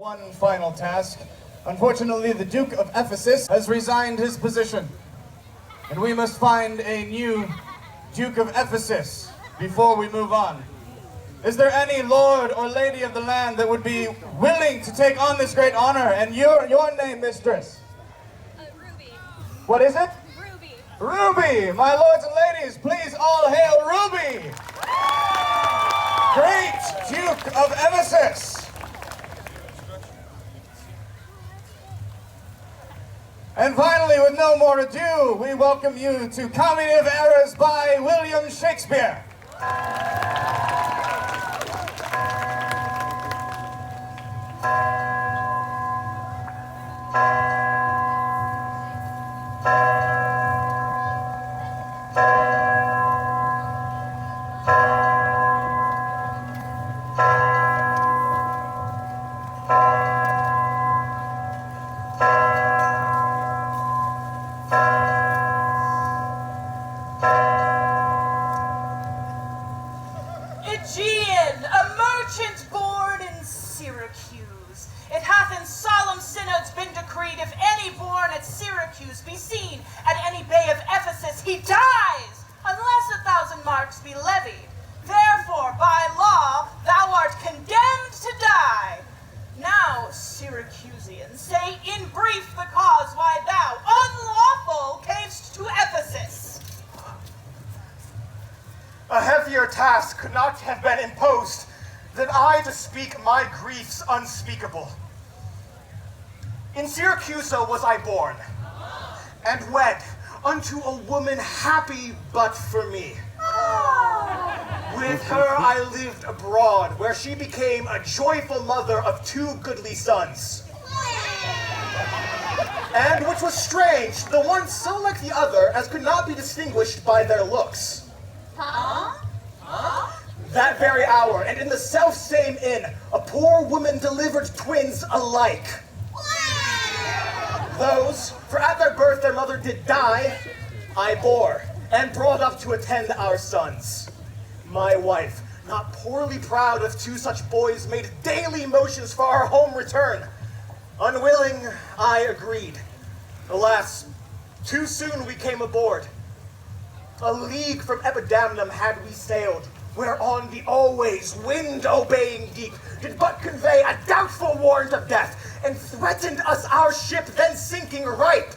one final task. Unfortunately, the Duke of Ephesus has resigned his position, and we must find a new Duke of Ephesus before we move on. Is there any lord or lady of the land that would be willing to take on this great honor? And your name, mistress? Ruby. What is it? Ruby. Ruby! My lords and ladies, please all hail Ruby! Great Duke of Ephesus! And finally, with no more ado, we welcome you to Comedy of Errors by William Shakespeare. Egeon, a merchant born in Syracuse. It hath in solemn synods been decreed, if any born at Syracuse be seen at any bay of Ephesus, he dies, unless 1,000 marks be levied. Therefore, by law, thou art condemned to die. Now, Syracusians, say in brief the cause why thou, unlawful, camest to Ephesus. A heavier task could not have been imposed than I to speak my griefs unspeakable. In Syracuse was I born, and wed unto a woman happy but for me. With her I lived abroad, where she became a joyful mother of 2 goodly sons. And which was strange, the one so like the other as could not be distinguished by their looks. That very hour, and in the self-same inn, a poor woman delivered twins alike. Those, for at their birth their mother did die, I bore, and brought up to attend our sons. My wife, not poorly proud of 2 such boys, made daily motions for our home return. Unwilling, I agreed. Alas, too soon we came aboard. A league from Epidamnum had we sailed, whereon the always wind-obeying deep did but convey a doubtful warrant of death, and threatened us our ship then sinking ripe.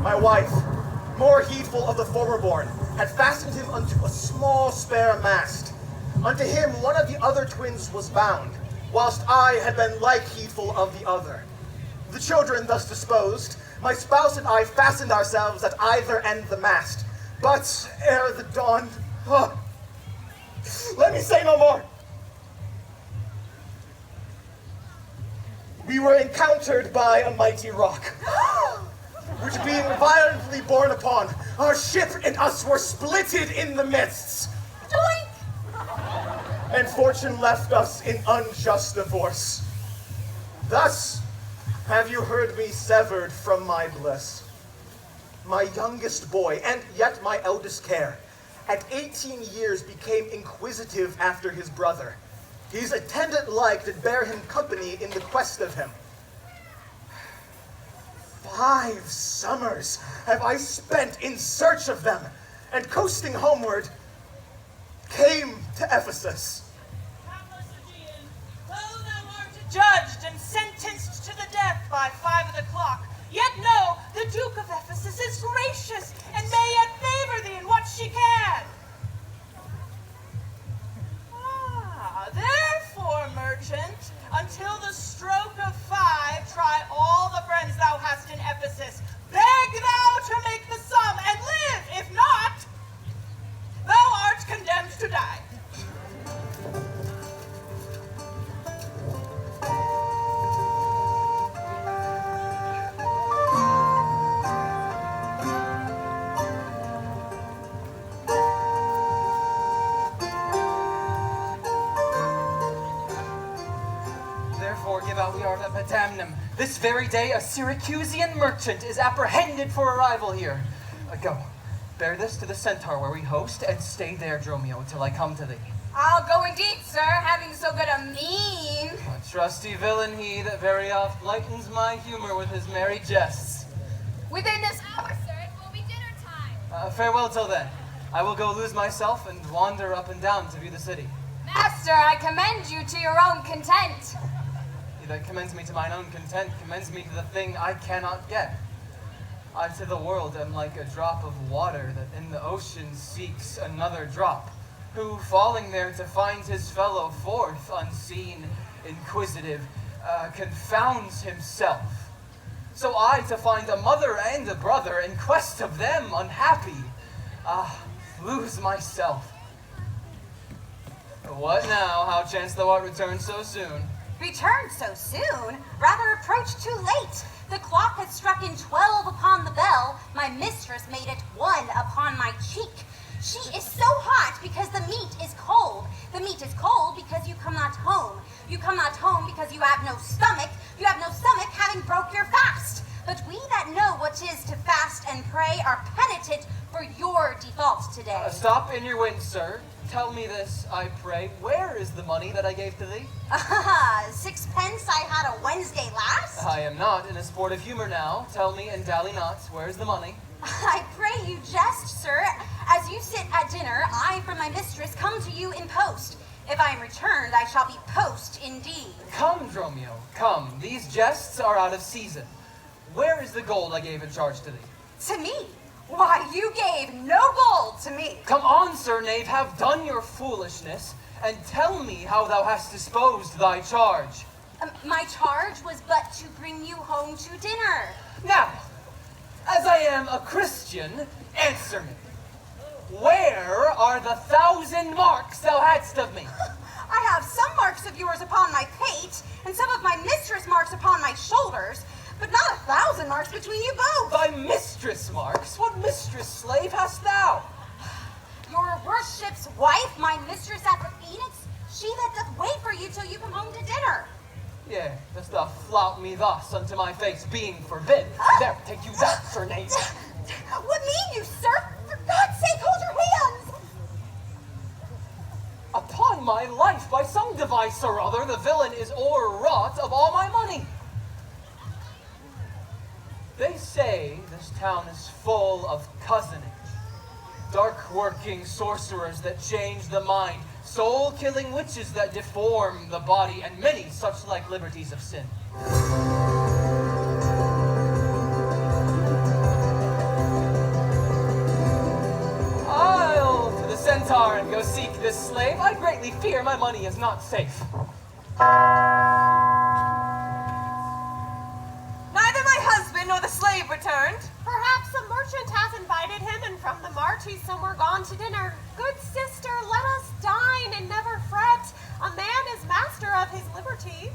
My wife, more heedful of the former born, had fastened him unto a small spare mast. Unto him one of the other twins was bound, whilst I had been like heedful of the other. The children thus disposed, my spouse and I fastened ourselves at either end the mast. But ere the dawn, let me say no more. We were encountered by a mighty rock, which being violently borne upon, our ship and us were splitted in the midst. Doink! And fortune left us in unjust divorce. Thus have you heard me severed from my bliss. My youngest boy, and yet my eldest care, at 18 years became inquisitive after his brother. His attendant like did bear him company in the quest of him. 5 summers have I spent in search of them, and coasting homeward, came to Ephesus. Hapless Egeon, though thou art judged and sentenced to the death by 5 of the clock, yet know the Duke of Ephesus is gracious, and may yet favor thee in what she can. Therefore, merchant, until the stroke of 5, try all the friends thou hast in Ephesus. Beg thou to make the sum, and live. If not, thou art condemned to die. Give out we are at Epidamnum. This very day a Syracusian merchant is apprehended for arrival here. Go, bear this to the centaur where we host, and stay there, Dromio, till I come to thee. I'll go indeed, sir, having so good a mien. A trusty villain he that very oft lightens my humor with his merry jests. Within this hour, sir, it will be dinner time. Farewell till then. I will go lose myself and wander up and down to view the city. Master, I commend you to your own content. He that commends me to mine own content commends me to the thing I cannot get. I to the world am like a drop of water that in the ocean seeks another drop, who, falling there to find his fellow forth, unseen, inquisitive, confounds himself. So I to find a mother and a brother, in quest of them unhappy, lose myself. What now? How chance thou art returned so soon? Returned so soon? Rather approached too late. The clock had struck in 12 upon the bell. My mistress made it 1 upon my cheek. She is so hot because the meat is cold. The meat is cold because you come not home. You come not home because you have no stomach. You have no stomach having broke your fast. But we that know what 'tis to fast and pray are penitent for your default today. Stop in your wind, sir. Tell me this, I pray. Where is the money that I gave to thee? 6pence I had a Wednesday last. I am not in a sportive humor now. Tell me and dally not, where's the money? I pray you jest, sir. As you sit at dinner, I from my mistress come to you in post. If I am returned, I shall be post indeed. Come, Dromio, come. These jests are out of season. Where is the gold I gave in charge to thee? To me? Why, you gave no gold to me. Come on, sir knave, have done your foolishness, and tell me how thou hast disposed thy charge. My charge was but to bring you home to dinner. Now, as I am a Christian, answer me. Where are the 1,000 marks thou hadst of me? I have some marks of yours upon my pate, and some of my mistress marks upon my shoulders, but not 1,000 marks between you both. Thy mistress marks? What mistress, slave, hast thou? Your worship's wife, my mistress at the Phoenix, she that doth wait for you till you come home to dinner. Yea, dost thou flout me thus unto my face, being forbid? There, take you that, sir knave. What mean you, sir? For God's sake, hold your hands! Upon my life, by some device or other, the villain is o'erwrought of all my money. They say this town is full of cozenage, dark-working sorcerers that change the mind, soul-killing witches that deform the body, and many such like liberties of sin. I'll to the centaur and go seek this slave. I greatly fear my money is not safe. Neither my husband nor the slave returned. Perhaps a merchant has invited him, and from the mart he's somewhere gone to dinner. Good sister, let us dine and never fret. A man is master of his liberty.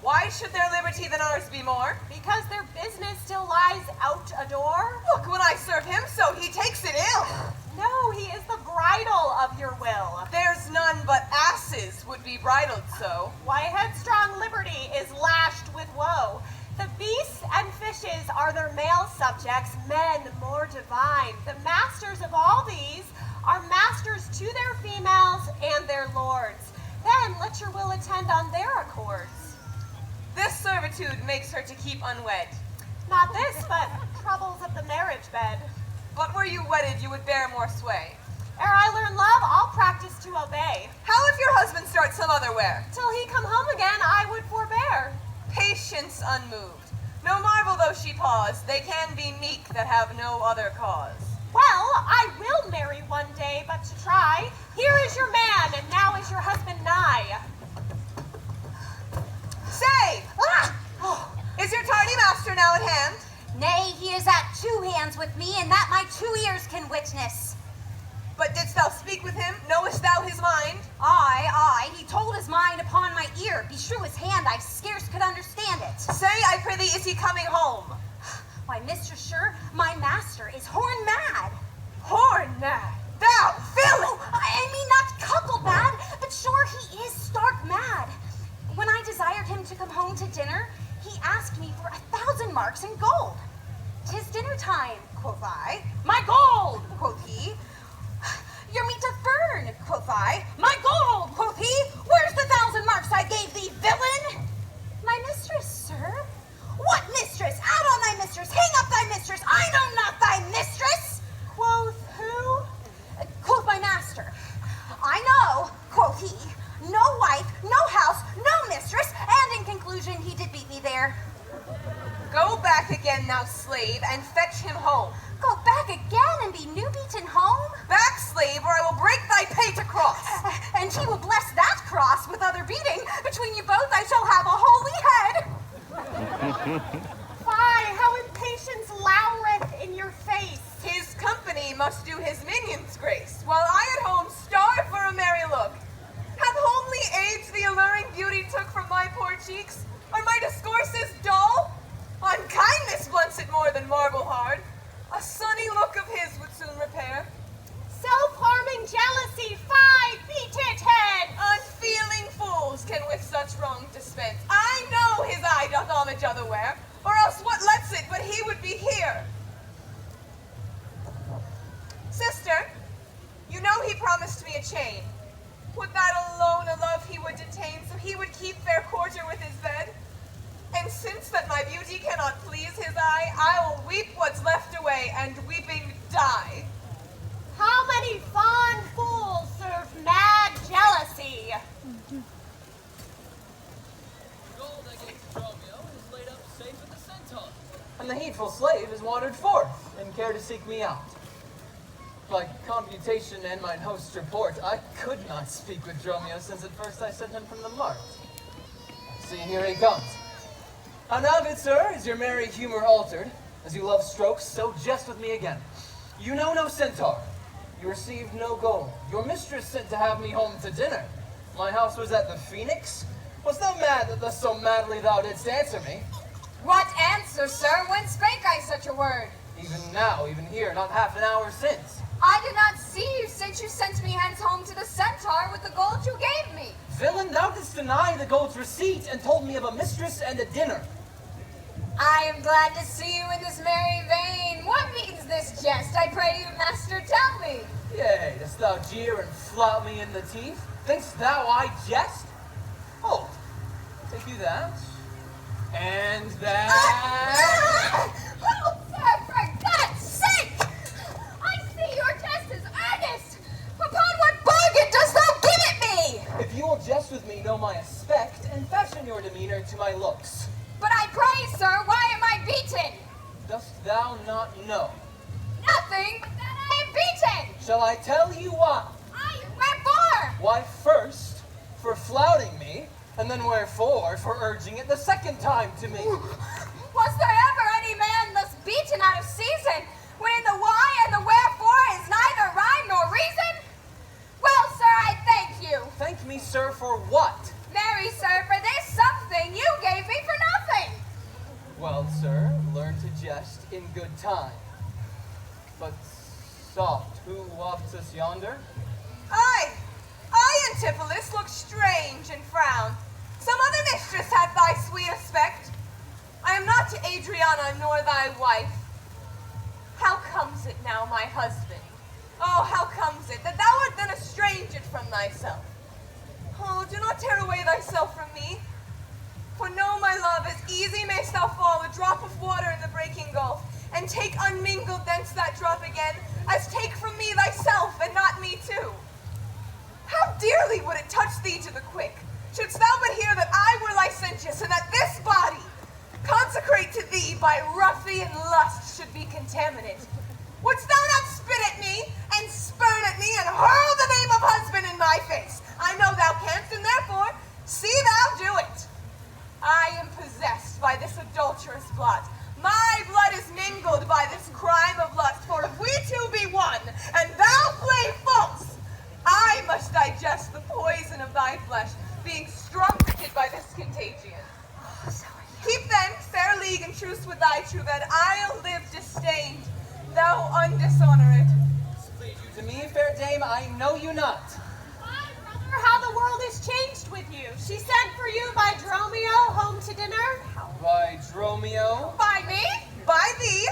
Why should their liberty than ours be more? Because their business still lies out a door. Look, when I serve him so, he takes it ill. No, he is the bridle of your will. There's none but asses would be bridled so. Why, headstrong liberty is lashed with woe. The beasts and fishes are their male subjects, men more divine. The masters of all these are masters to their females and their lords. Then let your will attend on their accords. This servitude makes her to keep unwed. Not this, but troubles of the marriage bed. But were you wedded, you would bear more sway. Ere I learn love, I'll practice to obey. How if your husband starts some other where? Till he come home again, I would forbear. Patience unmoved. No marvel though she pause, they can be meek that have no other cause. Well, I will marry one day, but to try. Here is your man, and now is your husband nigh. Say! Ah! Is your tardy master now at hand? Nay, he is at 2 hands with me, and that my 2 ears can witness. But didst thou speak with him? Knowest thou his mind? Aye, he told his mind upon my ear. Beshrew his hand, I scarce could understand it. Say, I prithee, is he coming home? Why, Mr. Sure, my master is horn mad. Horn mad? Thou villain! Oh, I mean not cuckold mad, but sure he is stark mad. When I desired him to come home to dinner, he asked me for 1,000 marks in gold. 'Tis dinner time, quoth I. My gold, quoth he. Your Meetra Fern, quoth I. My gold, quoth he. Where's the 1,000 marks I gave thee, villain? My mistress, sir. What mistress? Out on thy mistress. Hang up thy mistress. I know not thy mistress. Quoth who? Quoth my master. I know, quoth he. No wife, no house, no mistress, and in conclusion he did beat me there. Go back again, thou slave, and fetch him home. Go back again and be new beaten home? Back, slave, or I will break thy pate across. And he will bless that cross with other beating. Between you both I shall have a holy head. Fie, how impatience loureth in your face. His company must do his minions grace, while I at home starve for a merry look. Hath homely age the alluring beauty took from my poor cheeks? Are my discourses dull? Unkindness blunts it more than marble hard. A sunny look of his would soon repair. Self-harming jealousy, fie, beat it head! Unfeeling fools can with such wrong dispense. I know his eye doth homage otherwhere, or else what lets it but he would be here? Sister, you know he promised me a chain. Would that alone a love he would detain, so he would keep fair quarter with his bed? And since that my beauty cannot please his eye, I will weep what's left away, and weeping die. How many fond fools serve mad jealousy? Gold I gave to Dromio is laid up safe with the centaur, and the heedful slave is wandered forth, and care to seek me out. By computation and mine host's report, I could not speak with Dromio since at first I sent him from the mart. See, here he comes. How now, good sir, is your merry humor altered? As you love strokes, so jest with me again. You know no centaur. You received no gold. Your mistress sent to have me home to dinner. My house was at the Phoenix. Was thou mad that thus so madly thou didst answer me? What answer, sir? When spake I such a word? Even now, even here, not half an hour since. I did not see you since you sent me hence home to the centaur with the gold you gave me. Villain, thou didst deny the gold's receipt and told me of a mistress and a dinner. I am glad to see you in this merry vein. What means this jest? I pray you, master, tell me. Yea, dost thou jeer and flout me in the teeth? Think'st thou I jest? Hold, take you that, and that. Oh, sir, for God's sake! I see your jest is earnest. Upon what bargain dost thou give it me? If you will jest with me, know my aspect, and fashion your demeanor to my looks. But I pray, sir, why am I beaten? Dost thou not know? Nothing but that I am beaten. Shall I tell you why? Wherefore? Why, first, for flouting me, and then wherefore, for urging it the second time to me. Was there ever any man thus beaten out of season, when in the why and the wherefore is neither rhyme nor reason? Well, sir, I thank you. Thank me, sir, for what? Marry, sir, for this something you gave me for nothing. Well, sir, learn to jest in good time. But soft, who wafts us yonder? I, Antipholus, look strange and frown. Some other mistress hath thy sweet aspect. I am not Adriana nor thy wife. How comes it now, my husband? Oh, how comes it that thou art then estranged from thyself? Oh, do not tear away thyself from me. For know, my love, as easy mayst thou fall a drop of water in the breaking gulf, and take unmingled thence that drop again, as take from me thyself, and not me too. How dearly would it touch thee to the quick, shouldst thou but hear that I were licentious, and that this body, consecrate to thee by ruffian lust, should be contaminate. Wouldst thou not spit at me, and spurn at me, and hurl the name of husband in my face? I know thou canst, and therefore, see thou do it. I am possessed by this adulterous blot. My blood is mingled by this crime of lust, for if we two be one, and thou play false, I must digest the poison of thy flesh, being strumped by this contagion. Keep then fair league and truce with thy true bed. I'll live disdained, thou undishonored. Please you to me, fair dame, I know you not. My brother, how the world is changed with you. She sent for you by Dromio home to dinner. By Dromio? By me? By thee.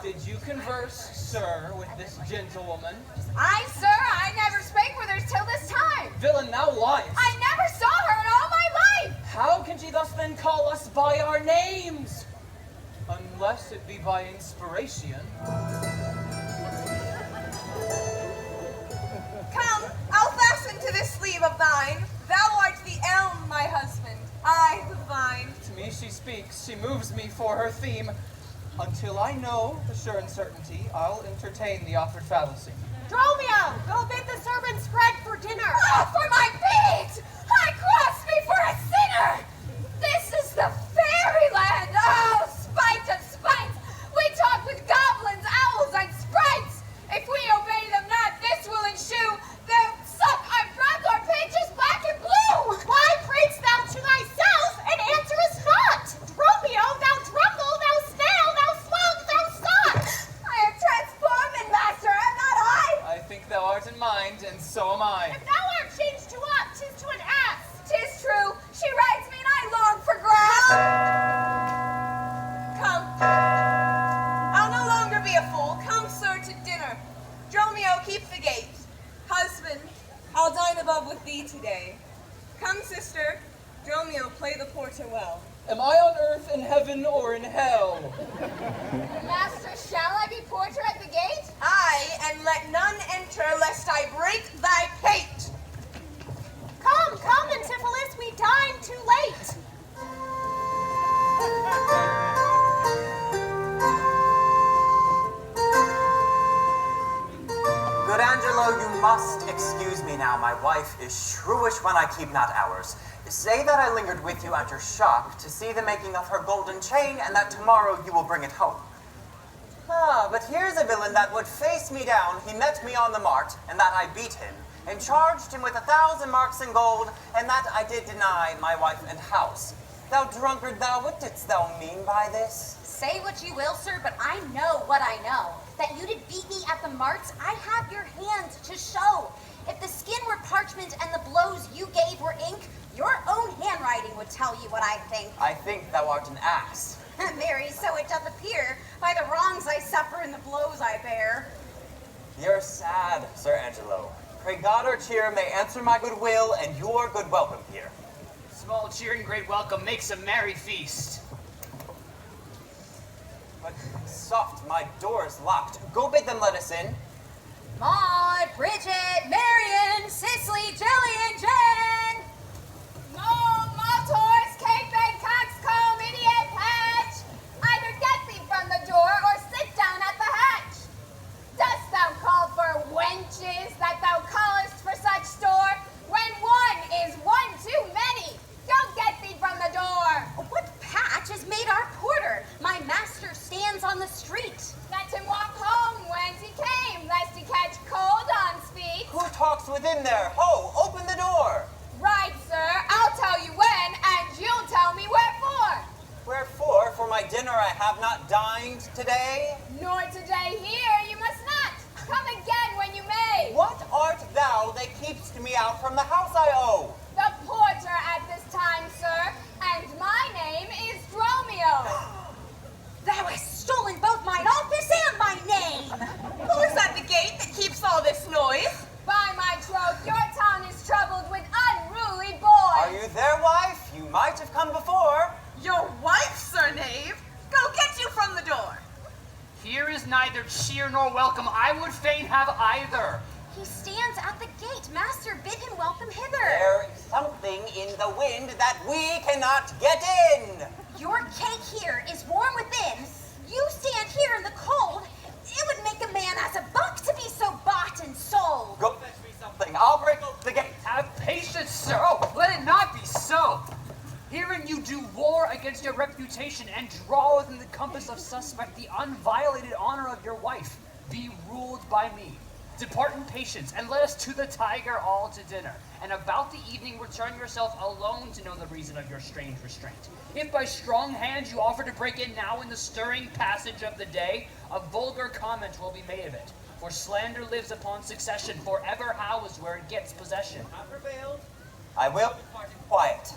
Did you converse, sir, with this gentlewoman? I, sir, I never spake with her till this time. Villain, thou liest. I never saw her in all my life. How can she thus then call us by our names? Unless it be by inspiration. Come, I'll fasten to this sleeve of thine. Thou art the elm, my husband, I the vine. To me she speaks, she moves me for her theme. Until I know for sure and certainty, I'll entertain the offered fallacy. Dromio, go bid the servants spread for dinner. Oh, for my feet! I cross me for a sinner! This is the fairyland! Oh, spite of spites! We talk with goblins, owls, and sprites! If we obey them not, this will ensue. They'll suck our breath or paint us black and blue! Why preach thou to thyself and answerest not? Dromio, thou drumble, thou snail, thou slug, thou sock! I am transformed, master, am not I? I think thou art in mind, and so am I. If thou art changed to what? 'Tis to an ass. 'Tis true, she rides me and I long for grass. Come. I'll no longer be a fool. Come, sir, to dinner. Dromio, keep the gate. Husband, I'll dine above with thee today. Come, sister. Dromio, play the porter well. Am I on earth, in heaven, or in hell? Master, shall I be porter at the gate? Aye, and let none enter lest I break thy pate. Come, come, Antipholus, we dine too late. Good Angelo, you must excuse me now. My wife is shrewish when I keep not hours. Say that I lingered with you at your shop to see the making of her golden chain, and that tomorrow you will bring it home. Ah, but here's a villain that would face me down. He met me on the mart, and that I beat him, and charged him with 1,000 marks in gold, and that I did deny my wife and house. Thou drunkard, thou, what didst thou mean by this? Say what you will, sir, but I know what I know. That you did beat me at the marts, I have your hands to show. If the skin were parchment and the blows you gave were ink, your own handwriting would tell you what I think. I think thou art an ass. Marry, so it doth appear, by the wrongs I suffer and the blows I bear. You're sad, Sir Angelo. Pray God our cheer may answer my good will and your good welcome here. Small cheer and great welcome makes a merry feast. But soft, my door is locked. Go bid them let us in. Maud, Bridget, Marion, Cicely, Jelly, and Jen. Mole, Maltors, Cape and Coxcomb, Idiot Patch! Either get thee from the door or sit down at the hatch. Dost thou call for wenches that thou callest for such store? When one is one too many, don't get thee from the door. What patch has made our porter? My master stands on the street. Let him walk home whence he came, lest he catch cold on speed. Who talks within there? Ho, open the door. Right, sir, I'll tell you when, and you'll tell me wherefore. Wherefore, for my dinner I have not dined today. Nor today here you must not. Come again when you may. What art thou that keepst me out from the house I owe? The porter at this time, sir, and my name is Dromio. Thou hast stolen both mine office and my name. Who is at the gate that keeps all this noise? By my troth, your town is troubled with unruly boys. Are you there, wife? You might have come before. Your wife, sir knave? Go get you from the door. Here is neither cheer nor welcome. I would fain have either. He stands at the gate. Master, bid him welcome hither. There is something in the wind that we cannot get in. Your cake here is warm within. You stand here in the cold. It would make a man as a buck to be so bought and sold. Go fetch me something. I'll break open the gate. Have patience, sir. Oh, let it not be so. Herein you do war against your reputation and draw within the compass of suspect the unviolated honor of your wife. Be ruled by me. Depart in patience, and let us to the tiger all to dinner. And about the evening return yourself alone to know the reason of your strange restraint. If by strong hands you offer to break in now in the stirring passage of the day, a vulgar comment will be made of it. For slander lives upon succession, forever housed where it gets possession. I prevailed. I will depart in quiet.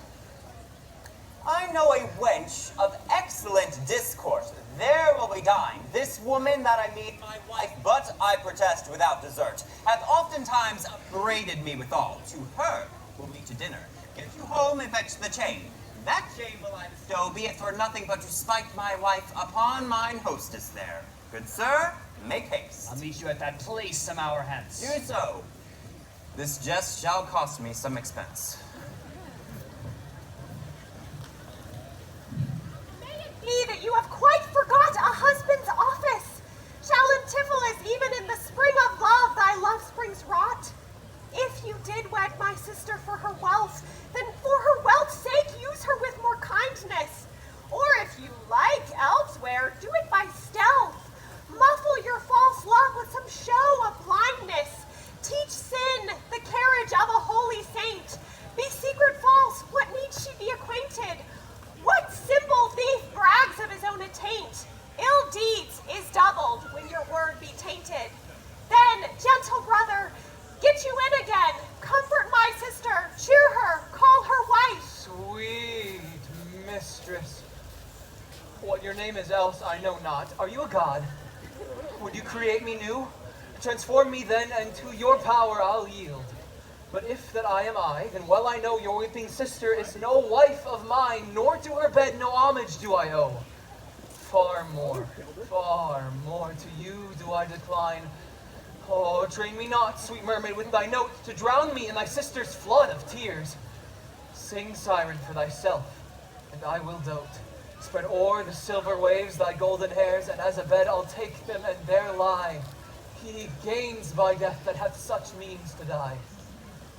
I know a wench of excellent discourse. There will we dine. This woman that I meet my wife, but I protest without desert, hath oftentimes upbraided me withal. To her will be to dinner. Get you home and fetch the chain. That chain will I bestow, be it for nothing but to spite my wife upon mine hostess there. Good sir, make haste. I'll meet you at that place some hour hence. Do so. This jest shall cost me some expense. May it be that you have quite forgot a husband's office. Shall Antipholus, even in the spring of love, thy love springs rot? If you did wed my sister for her wealth, then for her wealth's sake use her with more kindness. Or if you like elsewhere, do it by stealth. Muffle your false love with some show of blindness. Teach sin the carriage of a holy saint. Be secret false, what need she be acquainted? What simple thief brags of his own attaint? Ill deeds is doubled when your word be tainted. Then, gentle brother, get you in again. Comfort my sister, cheer her, call her wife. Sweet mistress, what your name is else I know not. Are you a god? Would you create me new? Transform me then, and to your power I'll yield. But if that I am I, then well I know your weeping sister is no wife of mine, nor to her bed no homage do I owe. Far more to you do I decline. Oh, drain me not, sweet mermaid, with thy note, to drown me in thy sister's flood of tears. Sing, siren, for thyself, and I will dote. Spread o'er the silver waves thy golden hairs, and as a bed I'll take them, and there lie. He gains by death that hath such means to die.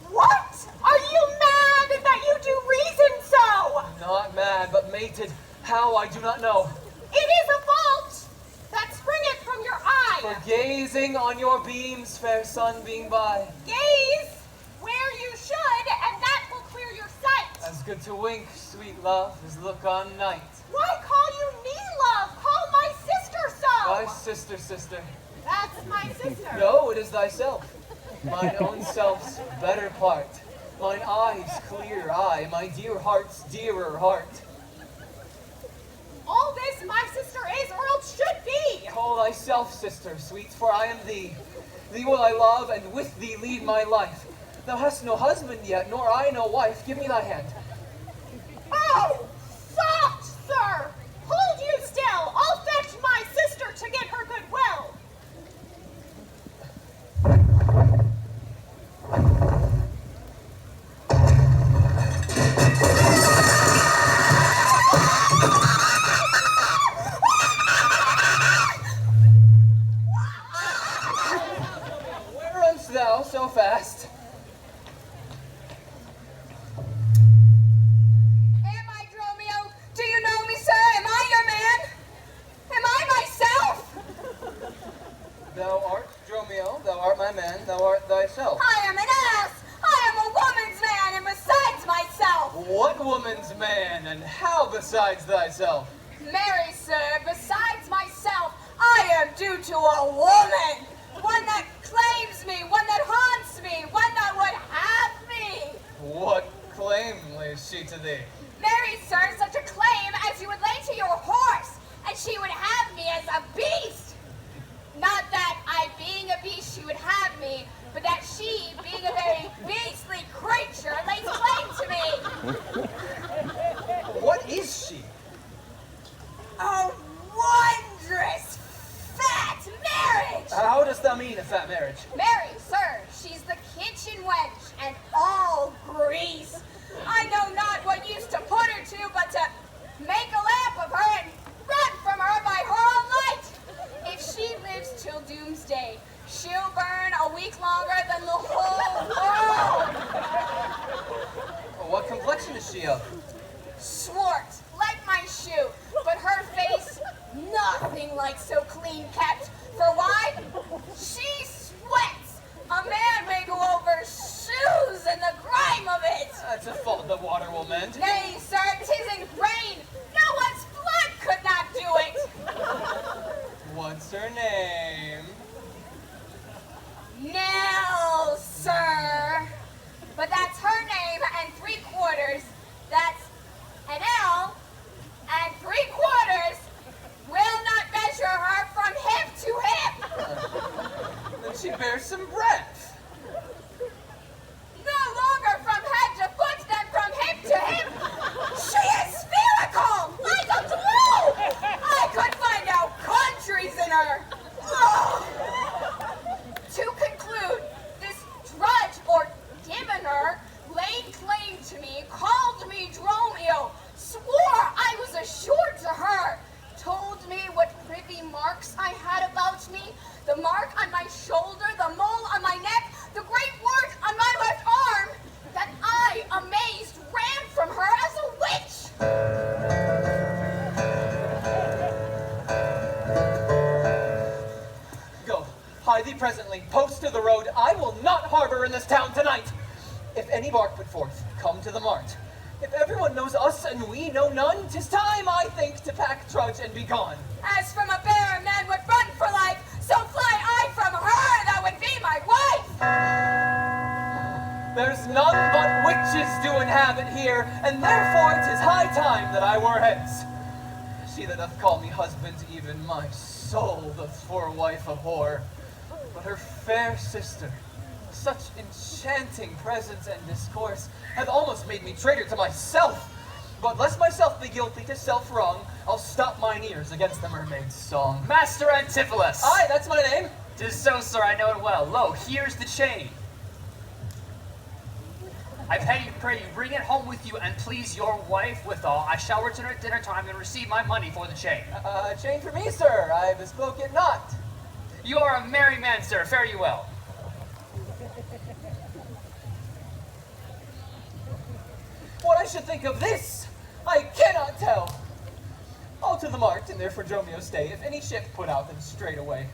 What? Are you mad that you do reason so? Not mad, but mated. How, I do not know. It is a fault that springeth from your eye. For gazing on your beams, fair sun being by. Gaze where you should, and that will clear your sight. As good to wink, sweet love, as look on night. Why call you me, love? Call my sister so. Thy sister, sister. That's my sister. No, it is thyself. Mine own self's better part. Mine eye's clear eye, my dear heart's dearer heart. All this my sister is, or else should be. Call thyself sister, sweet, for I am thee. Thee will I love, and with thee lead my life. Thou hast no husband yet, nor I no wife. Give me thy hand. Oh, soft, sir. Hold you still. I'll fetch my sister to get her goodwill. Where runn'st thou so fast? Am I Dromio? Do you know me, sir? Am I your man? Am I myself? Thou art Dromio, thou art my man, thou art thyself. I am an ass. I am a woman's man, and besides myself. What woman's man, and how besides thyself? Marry, sir, besides myself, I am due to a woman. One that claims me, one that haunts me, one that would have me. What claim lays she to thee? Marry, sir, such a claim as you would lay to your horse, and she would have me as a beast. Not that I, being a beast, she would have me, but that she, being a very beastly creature, lays claim to me. What is she? A wondrous fat marriage! How dost thou mean a fat marriage? Mary, sir, she's the kitchen wench and all grease. I know not what use to put her to, but to make a lamp of her and run from her by her own light. If she lives till doomsday, she'll burn a week longer than the whole world. What complexion is she of? Swart, like my shoe, but her face nothing like so clean kept. For why? She sweats. A man may go over shoes in the grime of it. That's a fault the water will mend. Nay, sir, 'tis in grain. No one's blood could not do it. What's her name? Nell, sir. But that's her name and 3/4. That's an L and 3/4 will not measure her from presently. Post to the road, I will not harbor in this town tonight. If any bark put forth, come to the mart. If everyone knows us and we know none, 'tis time, I think, to pack, trudge, and be gone. As from a bear a man would run for life, so fly I from her that would be my wife. There's none but witches do inhabit here, and therefore 'tis high time that I were hence. She that doth call me husband, even my soul doth for a wife abhor. But her fair sister, such enchanting presence and discourse, hath almost made me traitor to myself. But lest myself be guilty to self-wrong, I'll stop mine ears against the mermaid's song. Master Antipholus! Aye, that's my name. 'Tis so, sir, I know it well. Lo, here's the chain. I pray you, bring it home with you, and please your wife withal. I shall return at dinner time and receive my money for the chain. A chain for me, sir. I bespoke it not. You are a merry man, sir. Fare you well. What I should think of this, I cannot tell. All to the mart, and there for Dromio stay. If any ship put out, then straight away.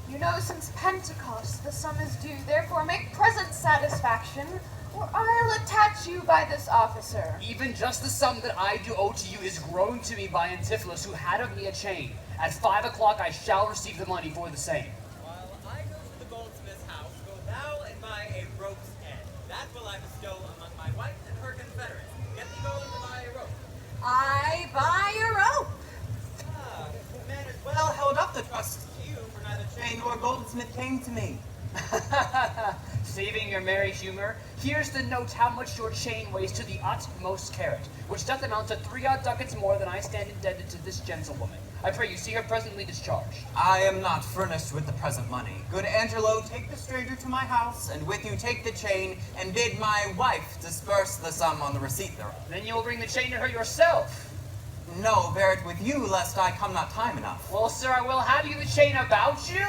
You know, since Pentecost, the sum is due. Therefore, make present satisfaction, or I'll attach you by this officer. Even just the sum that I do owe to you is grown to me by Antipholus, who had of me a chain. At 5 o'clock I shall receive the money for the same. While I go to the goldsmith's house, go thou and buy a rope's end. That will I bestow among my wife and her confederates. Get thee going to buy a rope. I buy a rope. Ah, the man is well held up the trust to you, for neither chain nor goldsmith came to me. Saving your merry humor, here's the note how much your chain weighs to the utmost carat, which doth amount to 3 odd ducats more than I stand indebted to this gentlewoman. I pray you see her presently discharged. I am not furnished with the present money. Good Angelo, take the stranger to my house, and with you take the chain, and bid my wife disperse the sum on the receipt thereof. Then you will bring the chain to her yourself. No, bear it with you, lest I come not time enough. Well, sir, I will have you the chain about you.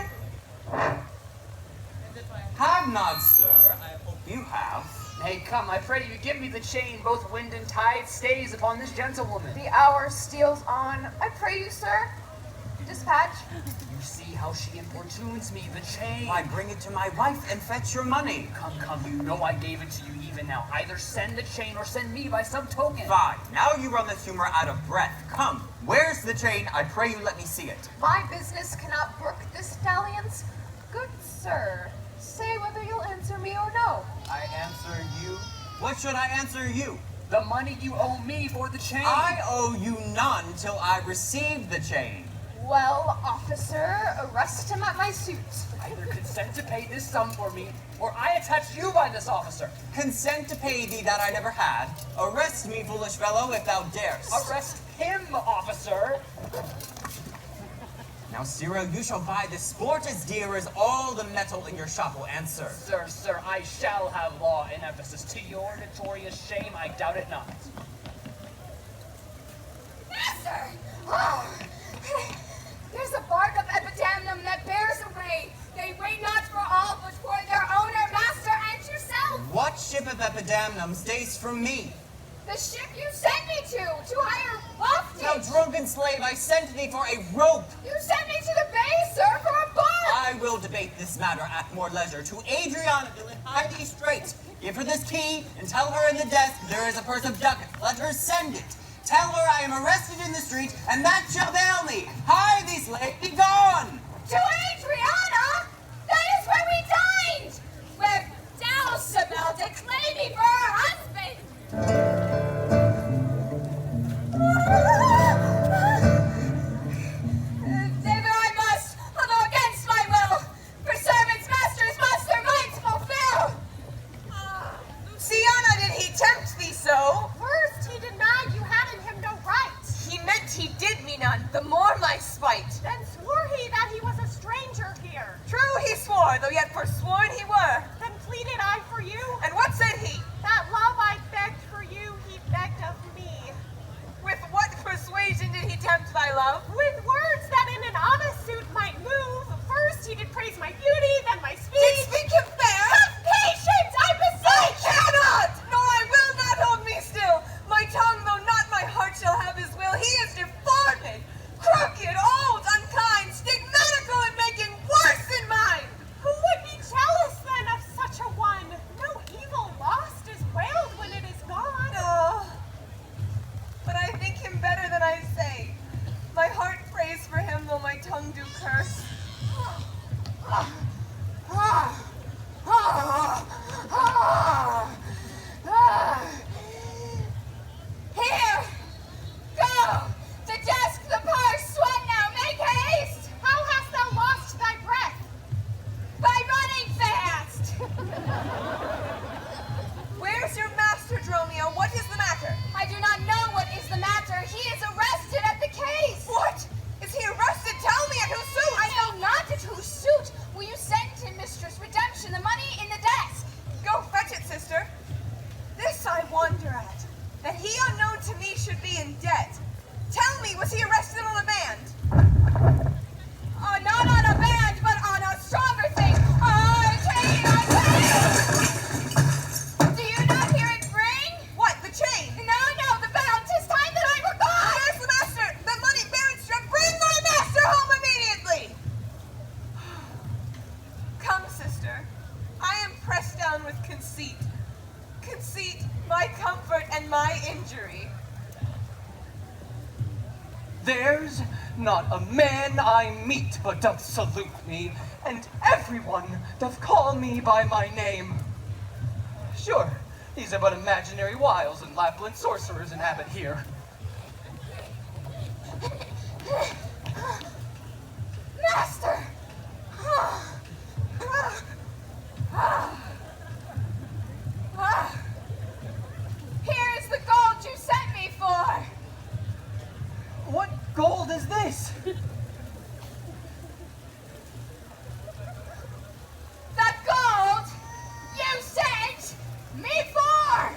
Have not, sir. I hope you have. Nay, come, I pray you give me the chain, both wind and tide stays upon this gentlewoman. The hour steals on. I pray you, sir. Dispatch. You see how she importunes me, the chain. I bring it to my wife and fetch your money. Come, you know I gave it to you even now. Either send the chain or send me by some token. Fine, now you run this humor out of breath. Come, where's the chain? I pray you let me see it. My business cannot brook this dalliance. Good sir, say whether you'll answer me or no. I answer you. What should I answer you? The money you owe me for the chain. I owe you none till I receive the chain. Well, officer, arrest him at my suit. Either consent to pay this sum for me, or I attach you by this officer. Consent to pay thee that I never had. Arrest me, foolish fellow, if thou darest. Arrest him, officer. Now, Cyril, you shall buy this sport as dear as all the metal in your shop will answer. Sir, I shall have law in Ephesus. To your notorious shame, I doubt it not. Master! Oh, there's a bark of epidamnum that bears away. They wait not for all, but for their owner, master, and yourself. What ship of epidamnum stays from me? The ship you sent me to hire waftage. Thou drunken slave, I sent thee for a rope. You sent me to the bay, sir, for a bark. I will debate this matter at more leisure. To Adriana, Dylan, hide thee straight. Give her this key, and tell her in the desk there is a purse of ducats. Let her send it. Tell her I am arrested in the street, and that shall bail me. Hide thee, slave, be gone. To Adriana? That is where we dined. Where Dulcibel declaimed me for her husband. Thither I must, although against my will, for servants' masters must their minds fulfill. Luciana, did he tempt thee so? First, he denied you had in him no right. He meant he did me none, the more my spite. Then swore he that he was a stranger here. True he swore, though yet forsworn he were. Then pleaded I for you, And what said he? that Dromio, he is deformed, crooked, old, unkind, stigmatical, and making worse than mine. Who would be jealous then of such a one? No evil lost is wailed when it is gone. Oh, but I think him better than I say. My heart prays for him, though my tongue do curse. Here! Go! The desk, the purse, sweat now, make haste! How hast thou lost thy breath? By running fast! Where's your master, Dromio? What is the matter? I do not know what is the matter. He is arrested at the case! What? Is he arrested? Tell me at whose suit? I know not at whose suit. Will you send him, mistress, redemption, the money in the desk? Go fetch it, sister. This I wonder at, that he unknown to me should be in debt. Tell me, was he arrested on a band? Not on a band, but on a stronger thing. A chain, a chain! Do you not hear it ring? What, the chain? No, the band. 'Tis time that I were gone. Where's the master? The money Baron struck. Bring my master home immediately! Come, sister. I am pressed down with conceit. Conceit, my comfort and my injury. There's not a man I meet but doth salute me, and everyone doth call me by my name. Sure, these are but imaginary wiles and Lapland sorcerers inhabit here. Master! Here is the gold you sent me for! What gold is this? The gold you sent me for!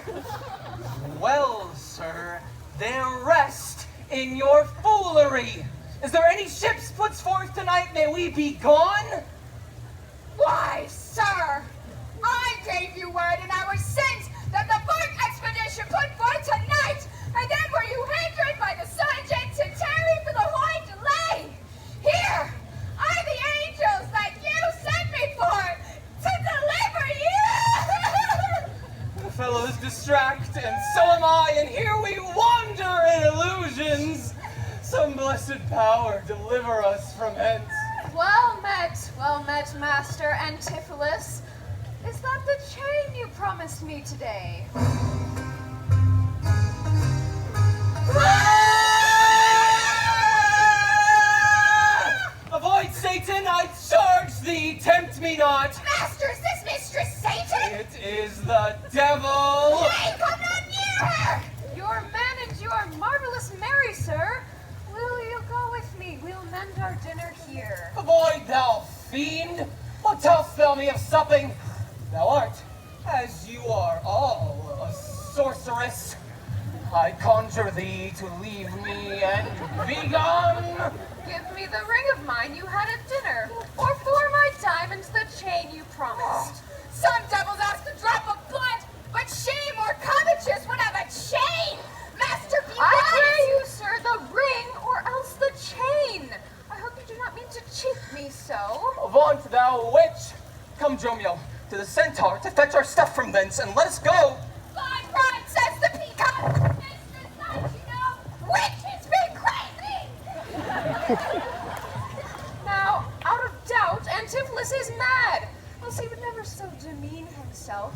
Well, sir, there rest in your foolery. Is there any ships puts forth tonight? May we be gone? Why, sir, I gave you word and I was sent that the bark expedition put forth tonight, and then were you hindered by the sergeant to tarry for the horrid delay. Here are the angels that you sent me for to deliver you. The fellow is distracted, and so am I, and here we wander in illusions. Some blessed power deliver us from hence. Well met, Master Antipholus. Is that the chain you promised me today? Avoid Satan, I charge thee, tempt me not. Master, is this Mistress Satan? It is the devil. Nay, come not near her! Your man and you are marvelous merry, sir. Will you go with me? We'll mend our dinner here. Avoid, thou fiend. What tell'st thou me of supping? Thou art, as you are all, a sorceress. I conjure thee to leave me and be gone. Give me the ring of mine you had at dinner, or for my diamonds the chain you promised. Some devils ask a drop of blood, but shame or covetous would have a chain! Master, be I wise! pray you, sir, the ring or else the chain. I hope you do not mean to cheat me so. Avaunt, thou witch. Come, Dromio, to the centaur to fetch our stuff from thence, and let us go. God run, says the peacock! Mistress Night, you know, witches be crazy! Now, out of doubt, Antipholus is mad, else he would never so demean himself.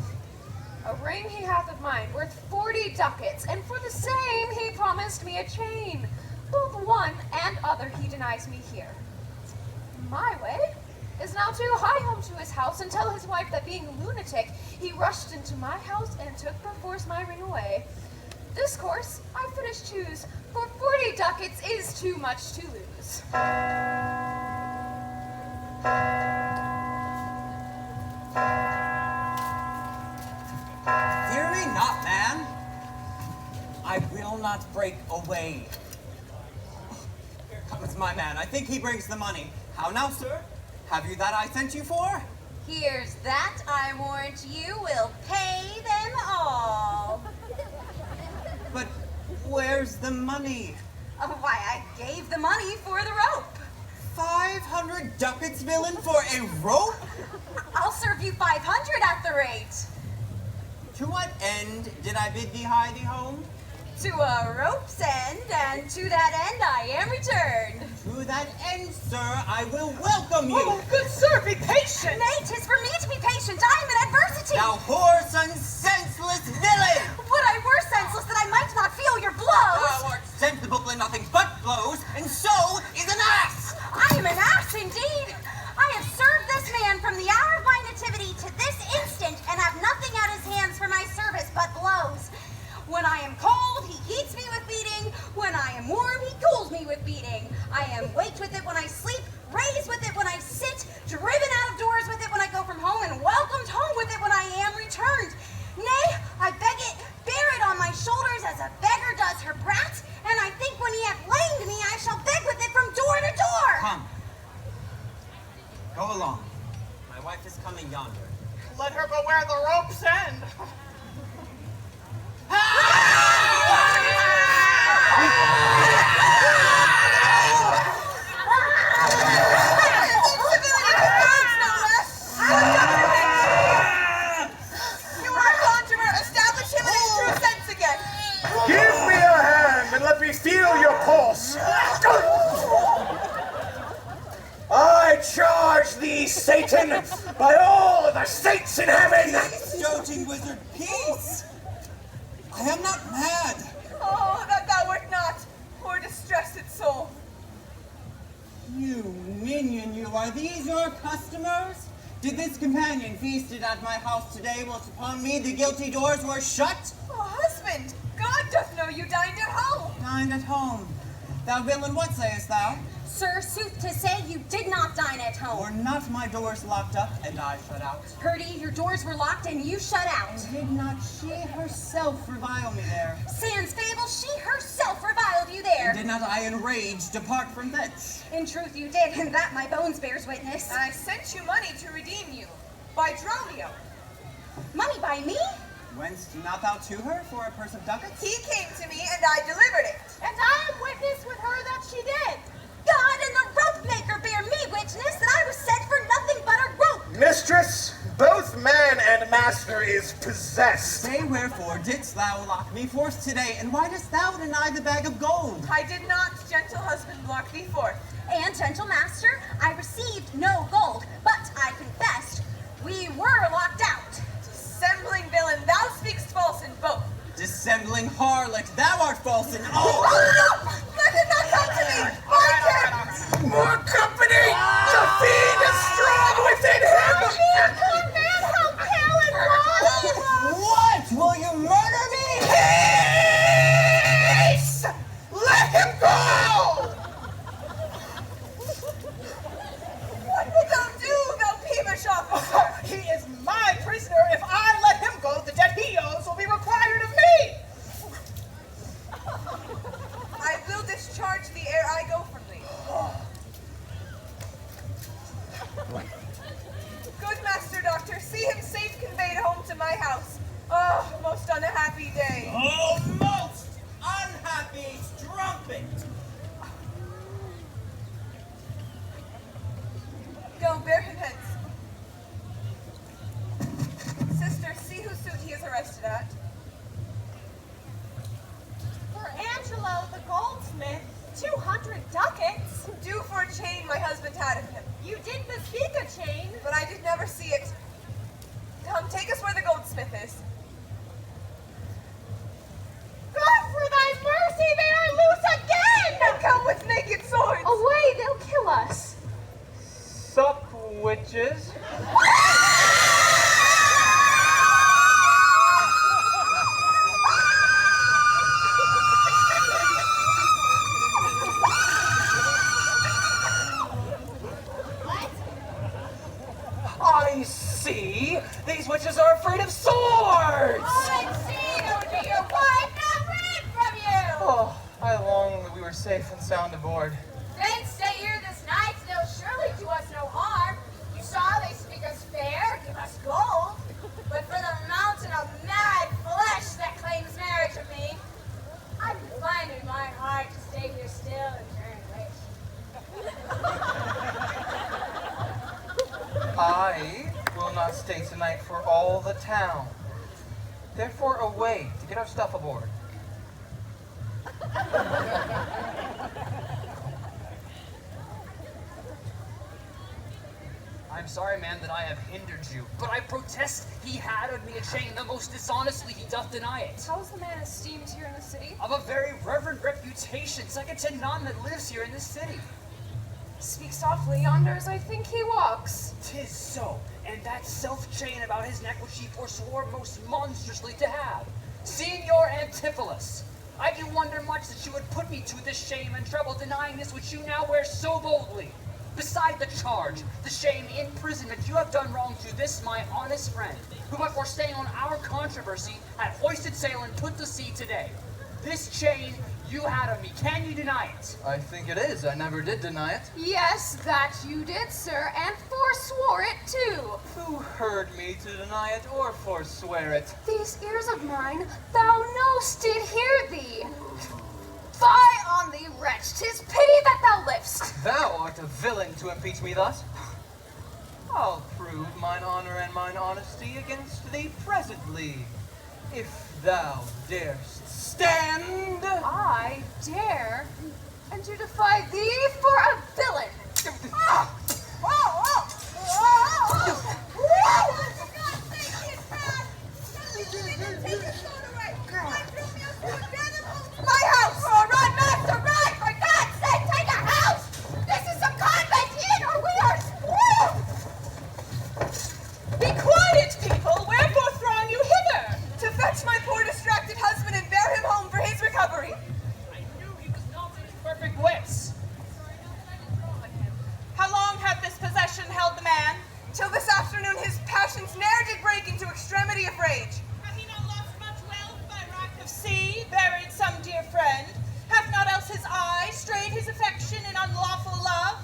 A ring he hath of mine, worth 40 ducats, and for the same he promised me a chain. Both one and other he denies me here. My way is now to hie home to his house and tell his wife that being a lunatic, he rushed into my house and took perforce my ring away. This course I finish choose, for 40 ducats is too much to lose. Fear me not, man. I will not break away. Here comes my man. I think he brings the money. How now, sir? Have you that I sent you for? Here's that I warrant you will pay them all. But where's the money? gave the money for the rope. 500 ducats, villain, for a rope? I'll serve you 500 at the rate. To what end did I bid thee hie thee home? To a rope's end, and to that end I am returned. To that end, sir, I will welcome you. Oh, good sir, be patient. Nay, 'tis for me to be patient. I am in adversity. Thou whoreson senseless villain! Would I were senseless that I might not feel your blows. Thou art sensible in nothing but blows, and so is an ass! I am an ass indeed. I have served this man from the hour of my nativity to this instant, and have nothing at his hands for my service but blows. When I am cold, he heats me with beating. When I am warm, he cools me with beating. I am waked with it when I sleep, raised with it when I sit, driven out of doors with it when I go from home, and welcomed home with it when I am returned. Nay, I beg it, bear it on my shoulders as a beggar does her brat, and I think when he hath lamed me, I shall beg with it from door to door. Come. Go along. My wife is coming yonder. Let her go where the ropes end. You are a conjurer. Establish him in his true sense again. Give me a hand and let me feel your pulse. I charge thee, Satan, by all the saints in heaven. Doting wizard, peace! I am not mad. Oh, that thou wert not, poor distressed soul. You minion, you, are these your customers? Did this companion feasted at my house today whilst upon me the guilty doors were shut? Oh, husband, God doth know you dined at home. Dined at home. Thou villain, what sayest thou? Sir, sooth to say, you did not dine at home. Were not my doors locked up and I shut out? Purdy, your doors were locked and you shut out. And did not she herself revile me there? Sans fable, she herself reviled you there. And did not I enraged depart from thence? In truth you did, and that my bones bears witness. I sent you money to redeem you, by Dromio. Money by me? Whence not thou to her for a purse of ducats? He came to me and I delivered it. And I am witness with her that she did. God and the rope maker bear me witness that I was sent for nothing but a rope. Mistress, both man and master is possessed. Say wherefore didst thou lock me forth today, and why dost thou deny the bag of gold? I did not, gentle husband, lock thee forth. And, gentle master, I received no gold, but I confessed we were locked out. Dissembling villain, thou speakst false in both. Dissembling harlot, thou art false in all. Oh, no! Let it not come to me! More company! The fiend is strong within him! Poor man, how pale and wan! What? Will you murder me? Peace! Let him go! What wilt thou do, thou peevish officer? He is my prisoner. If I let him go, the debt he owes will be required of me. I will discharge thee ere I go from thee. Good master doctor, see him safe conveyed home to my house. Oh, most unhappy day. Oh, most unhappy strumpet! Go, bear him hence. Sister, see whose suit he is arrested at. For Angelo, the goldsmith, 200 ducats. Due for a chain my husband had of him. You did bespeak a chain. But I did never see it. Come, take us where the goldsmith is. God, for thy mercy, they are loose again! And come with naked swords. Away, they'll kill us. Suck, witches. I see. These witches are afraid of swords. I've seen, oh dear wife, not ran from you. Oh, I long that we were safe and sound aboard. Then stay here this night, they'll surely do us no harm. You saw they speak us fair, give us gold. But for the mountain of mad flesh that claims marriage of me, I find in my heart to stay here still and turn I will not stay tonight for all the town. Therefore, away to get our stuff aboard. I'm sorry, man, that I have hindered you, but I protest he had of me a chain, the most dishonestly he doth deny it. How is the man esteemed here in the city? Of a very reverend reputation, second to none that lives here in this city. Speak softly, yonder as I think he walks. 'Tis so, and that self-chain about his neck which he forswore most monstrously to have. Signor Antipholus, I do wonder much that you would put me to this shame and trouble, denying this which you now wear so boldly. Beside the charge, the shame, imprisonment, you have done wrong to this my honest friend, who but for staying on our controversy had hoisted sail and put to sea today. This chain you had of me, can you deny it? I think it is. I never did deny it. Yes, that you did, sir, and forswore it too. Who heard me to deny it or forswear it? These ears of mine, thou know'st, did hear thee. Fie on thee, wretch, 'tis pity that thou liv'st. Thou art a villain to impeach me thus. I'll prove mine honor and mine honesty against thee presently, if thou darest stand. I dare, and to defy thee for a villain. My house! Oh, run, master, run! For God's sake, take a house! This is some convent inn, or we are spoiled! Be quiet, people! Wherefore throng you hither? To fetch my poor distracted husband and bear him home for his recovery. I knew he was not in his perfect wits. How long hath this possession held the man? Till this afternoon his passions ne'er did break into extremity of rage. Hath he not lost much wealth by rack of sea, buried some dear friend? Hath not else his eye strayed his affection in unlawful love?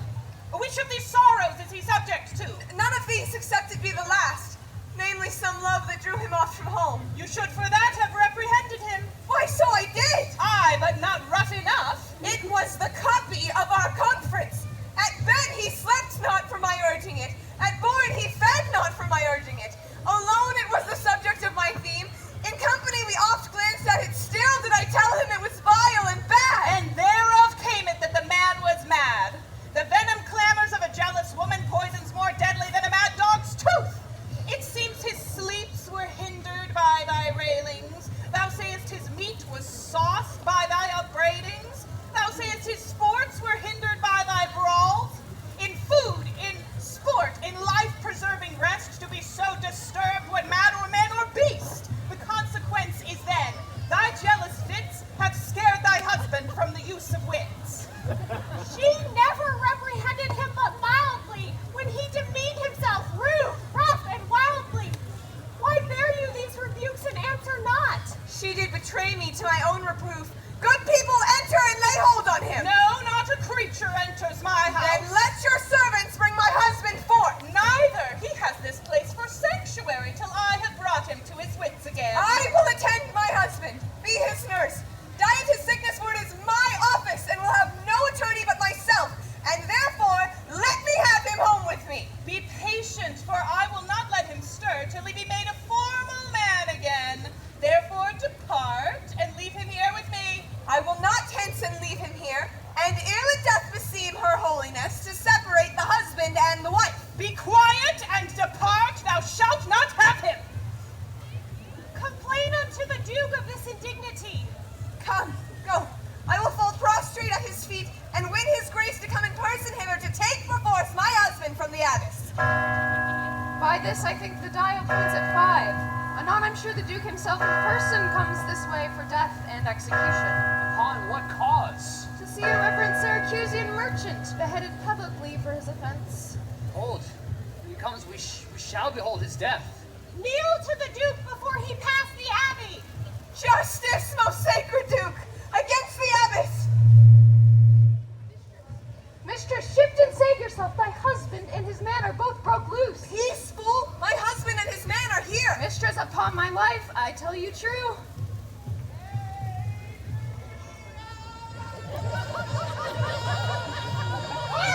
Which of these sorrows is he subject to? None of these except it be the last, namely some love that drew him off from home. You should for that have reprehended him. Why, so I did! Aye, but not rough enough. It was the copy of our conference. At bed he slept not for my urging it. At board he fed not for my urging it. Alone it was the subject of my theme. In company we oft glanced at it. Still did I tell him it was vile and bad. And thereof came it that the man was mad. The venom clamors of a jealous woman poisons more deadly than a mad dog's tooth. It seems his sleeps were hindered by thy railings. Thou sayest his meat was sauced by thy upbraidings. Thou sayest his sports were hindered by thy brawls. In food, in sport, in life-preserving rest, to be so disturbed when man or man or beast. The consequence is then, thy jealous fits have scared thy husband from the use of wits. She never reprehended him but mildly, when he demeaned himself rude, rough, and wildly. Why bear you these rebukes and answer not? She did betray me to my own reproof. Good people, enter and lay hold on him. No, not a creature enters my house. Then let your servants bring my husband forth. Neither. He has this place for sanctuary till I have brought him to his wits again. I will attend my husband, be his nurse, diet his sickness, for it is my office, and will have no attorney but myself. And therefore, let me have him home with me. Be patient, for I will not let him stir till he be made a formal man again. Therefore, depart and leave him here with me. I will not hence and leave him here, and ill it doth beseem her holiness to separate the husband and the wife. Be quiet and depart, thou shalt not have him. Complain unto the Duke of this indignity. Come, go. I will fall prostrate at his feet and win his grace to come in person hither to take perforce my husband from the abbess. By this I think the dial points at 5. Anon I'm sure the Duke himself in person comes this way for death and execution. Upon what cause? To see a reverend Syracusean merchant beheaded publicly for his offense. Behold, when he comes, we shall behold his death. Kneel to the Duke before he pass the abbey. Justice, most sacred Duke, against the abbess. Mistress, shift and save yourself. Thy husband and his man are both broke loose. Peace, fool! My husband and his man are here. Mistress, upon my life, I tell you true. Why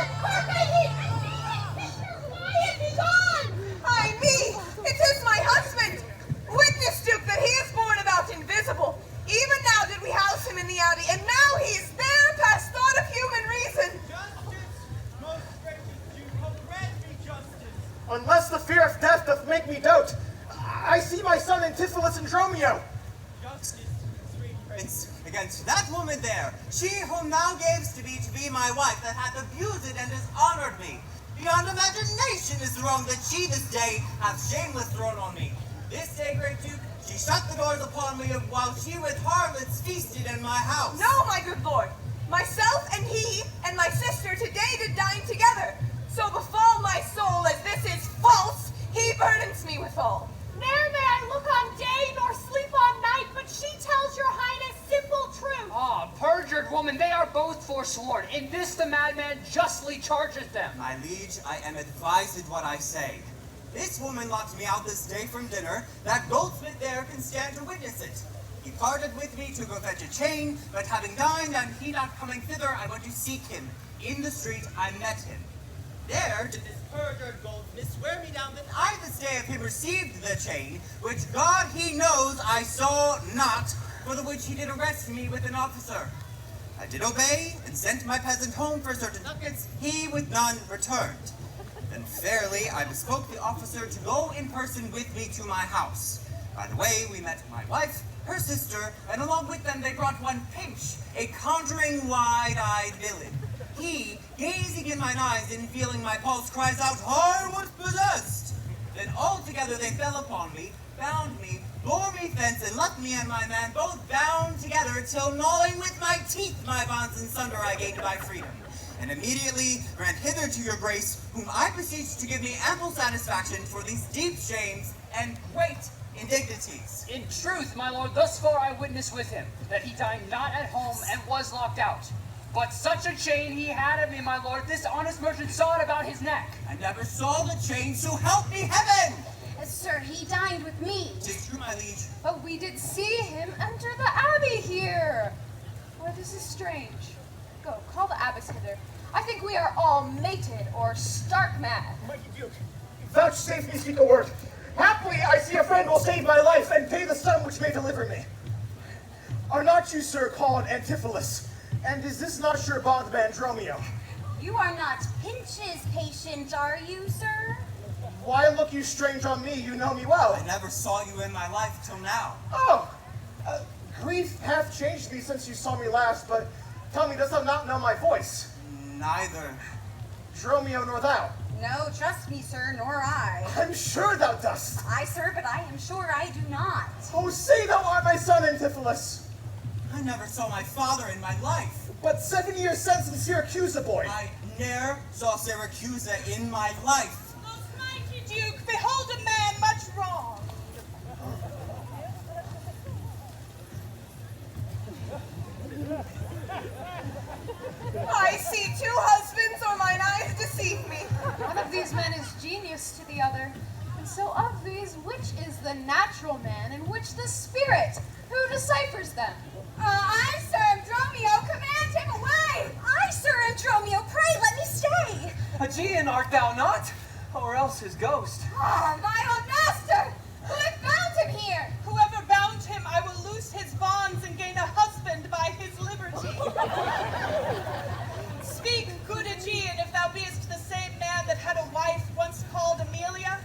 woman there, she whom thou gavest to be my wife, that hath abused and dishonored me. Beyond imagination is the wrong that she this day hath shameless thrown on me. This day, great Duke, she shut the doors upon me while she with harlots feasted in my house. No, my good lord. Myself and he and my sister today did dine together. So befall my soul, as this is false, he burdens me withal. Ne'er may I look on day nor sleep on night, but she tells your highness simple truth. Ah, perjured woman, they are both forsworn. In this the madman justly chargeth them. My liege, I am advised what I say. This woman locked me out this day from dinner. That goldsmith there can stand to witness it. He parted with me to go fetch a chain, but having dined and he not coming thither, I went to seek him. In the street I met him. There did this perjured goldsmith swear me down that I this day of him received the chain, which God he knows I saw not, for the which he did arrest me with an officer. I did obey, and sent my peasant home for certain ducats, he with none returned. Then fairly I bespoke the officer to go in person with me to my house. By the way, we met my wife, her sister, and along with them they brought one Pinch, a conjuring wide-eyed villain. He, gazing in mine eyes and feeling my pulse, cries out, "I was possessed!" Then all together they fell upon me, bound me, bore me thence, and left me and my man both bound together, till gnawing with my teeth my bonds in sunder I gained my freedom. And immediately ran hither to your grace, whom I beseech to give me ample satisfaction for these deep shames and great indignities. In truth, my lord, thus far I witness with him, that he dined not at home and was locked out. But such a chain he had of me, my lord, this honest merchant saw it about his neck. I never saw the chain, so help me heaven! Sir, he dined with me. 'Tis true, my liege. But we did see him enter the abbey here. Why, this is strange. Go, call the abbess hither. I think we are all mated or stark mad. Mighty Duke, vouchsafe me speak a word. Haply I see a friend will save my life and pay the sum which may deliver me. Are not you, sir, called Antipholus? And is this not your bondman Dromio? You are not Pinch's patient, are you, sir? Why look you strange on me? You know me well. I never saw you in my life till now. Oh, grief hath changed me since you saw me last, but tell me, dost thou not know my voice? Neither. Dromio nor thou? No, trust me, sir, nor I. I'm sure thou dost. I, sir, but I am sure I do not. Oh, say thou art my son, Antipholus. I never saw my father in my life. But 7 years since in Syracuse, boy. I ne'er saw Syracuse in my life. Most mighty Duke, behold a man much wrong. I see two husbands, or mine eyes deceive me. One of these men is genius to the other. And so of these, which is the natural man and which the spirit? Who deciphers them? I, Sir, am Dromio. Command him away. I, sir, am Dromio. Pray, let me stay. Aegeon, art thou not? Or else his ghost. Ah, my own master. Who hath bound him here? Whoever bound him, I will loose his bonds and gain a husband by his liberty. Speak, good Aegeon, if thou beest the same man that had a wife once called Emilia.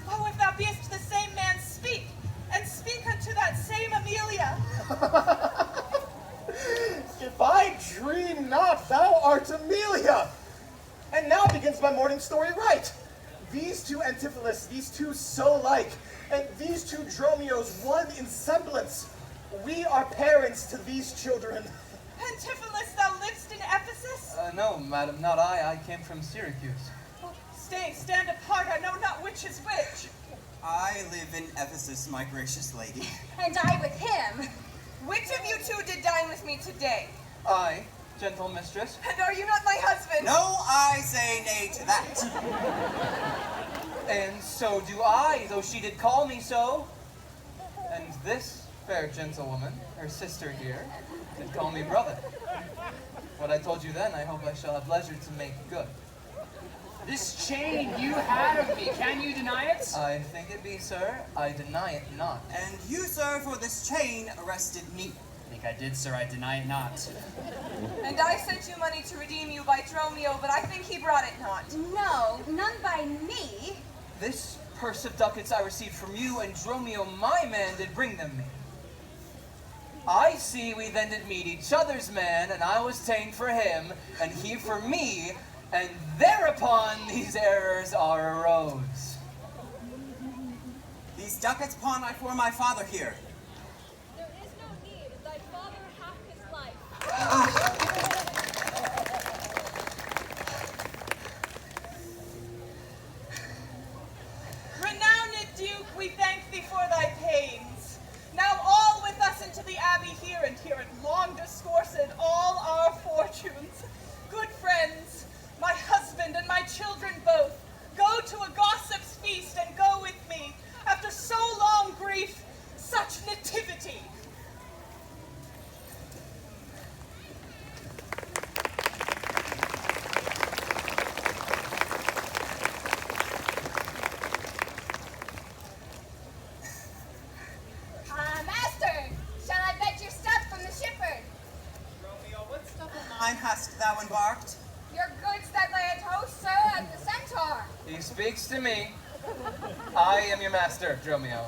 Oh, if thou beest the same man, speak, and speak unto that same Emilia. If I dream not, thou art Emilia. And now begins my morning story right. These two Antipholus, these two so like, and these two Dromios, one in semblance. We are parents to these children. Antipholus, thou livest in Ephesus? No, madam, not I. I came from Syracuse. Oh, stay, stand apart, I know not which is which. I live in Ephesus, my gracious lady. And I with him. Which of you two did dine with me today? I, gentle mistress. And are you not my husband? No, I say nay to that. And so do I, though she did call me so. And this fair gentlewoman, her sister here, did call me brother. What I told you then, I hope I shall have leisure to make good. This chain you had of me, can you deny it? I think it be, sir. I deny it not. And you, sir, for this chain, arrested me. I think I did, sir. I deny it not. And I sent you money to redeem you by Dromio, but I think he brought it not. No, none by me. This purse of ducats I received from you, and Dromio, my man, did bring them me. I see we then did meet each other's man, and I was ta'en for him, and he for me, and thereupon these errors are arose. These ducats pawn I for my father here. There is no need. Thy father hath his life. Renowned Duke, we thank thee for thy pains. Now all with us into the abbey here, and here at long discoursed all our fortunes. Good friends, my husband and my children both, go to a gossip's feast and go with me. After so long grief, such nativity. Master, shall I fetch your stuff from the shepherd? Dromio, what stuff of mine hast thou embarked? Your goods that lay at host, sir, and the centaur. He speaks to me. I am your master, Dromio.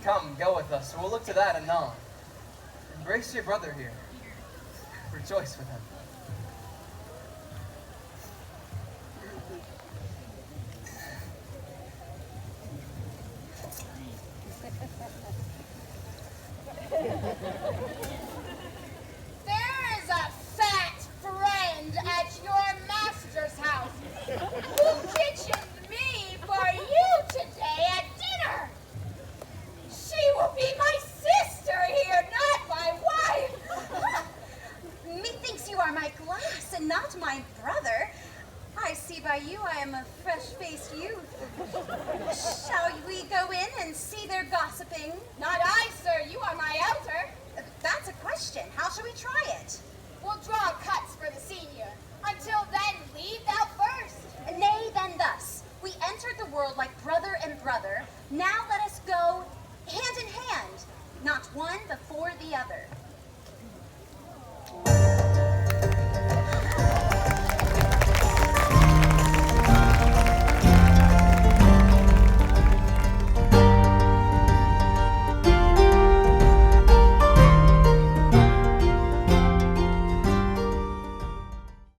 Come, go with us. We'll look to that anon. Embrace your brother here. Rejoice with him. There is a fat friend at your master's house who kitchened me for you today at dinner. She will be my sister here, not my wife. Methinks you are my glass and not my brother. I see by you I am a fresh-faced youth. Shall we go in and see their gossiping? Not I, sir. You are my elder. That's a question. How shall we try it? We'll draw cuts for the senior. Until then, lead thou first. Nay, then thus. We entered the world like brother and brother. Now let us go hand in hand, not one before the other.